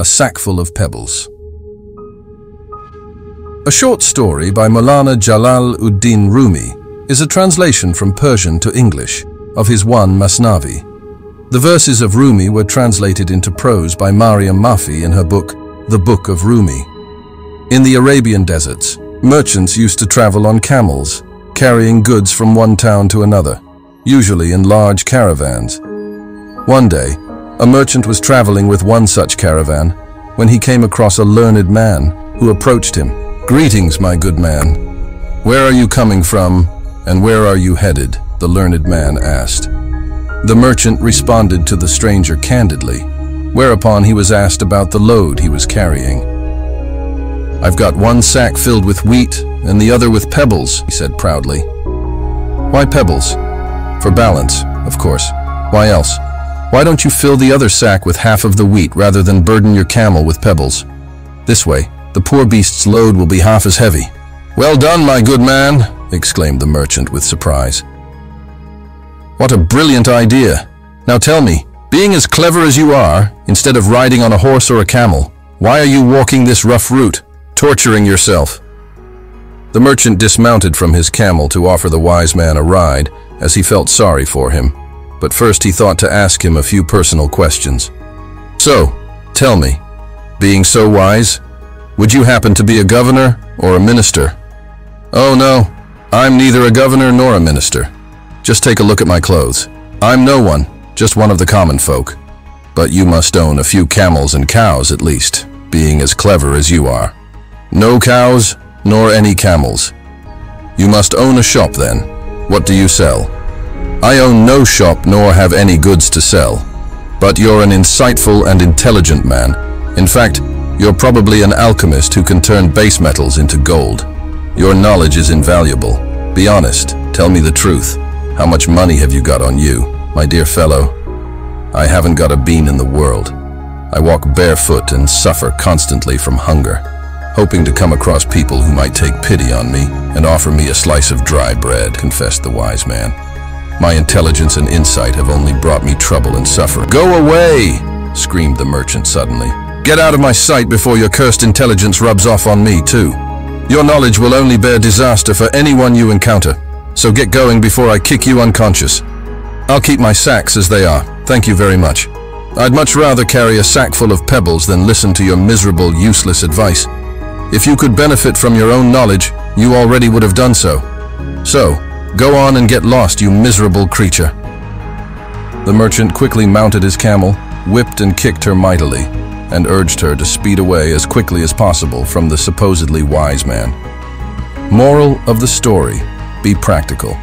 A Sackful of Pebbles. A short story by Mawlana Jalal-ud-din RUMI is a translation from Persian to English of his one Masnavi. The verses of Rumi were translated into prose by Maryam Mafi in her book, The Book of Rumi. In the Arabian deserts, merchants used to travel on camels, carrying goods from one town to another, usually in large caravans. One day, a merchant was traveling with one such caravan when he came across a learned man who approached him. "Greetings, my good man. Where are you coming from, and where are you headed?" the learned man asked. The merchant responded to the stranger candidly, whereupon he was asked about the load he was carrying. "I've got one sack filled with wheat and the other with pebbles," he said proudly. "Why pebbles?" "For balance, of course. Why else? Why don't you fill the other sack with half of the wheat rather than burden your camel with pebbles? This way, the poor beast's load will be half as heavy." "Well done, my good man," exclaimed the merchant with surprise. "What a brilliant idea. Now tell me, being as clever as you are, instead of riding on a horse or a camel, why are you walking this rough route, torturing yourself?" The merchant dismounted from his camel to offer the wise man a ride, as he felt sorry for him. But first he thought to ask him a few personal questions. "So, tell me, being so wise, would you happen to be a governor or a minister?" "Oh no, I'm neither a governor nor a minister. Just take a look at my clothes. I'm no one, just one of the common folk. But you must own a few camels and cows at least, being as clever as you are." "No cows, nor any camels." "You must own a shop then. What do you sell?" "I own no shop nor have any goods to sell." "But you're an insightful and intelligent man. In fact, you're probably an alchemist who can turn base metals into gold. Your knowledge is invaluable. Be honest, tell me the truth. How much money have you got on you, my dear fellow?" "I haven't got a bean in the world. I walk barefoot and suffer constantly from hunger, hoping to come across people who might take pity on me and offer me a slice of dry bread," confessed the wise man. "My intelligence and insight have only brought me trouble and suffering." "Go away!" screamed the merchant suddenly. "Get out of my sight before your cursed intelligence rubs off on me too. Your knowledge will only bear disaster for anyone you encounter, so get going before I kick you unconscious. I'll keep my sacks as they are, thank you very much. I'd much rather carry a sack full of pebbles than listen to your miserable, useless advice. If you could benefit from your own knowledge, you already would have done so. So, go on and get lost, you miserable creature." The merchant quickly mounted his camel, whipped and kicked her mightily, and urged her to speed away as quickly as possible from the supposedly wise man. Moral of the story: be practical.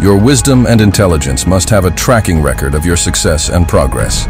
Your wisdom and intelligence must have a tracking record of your success and progress.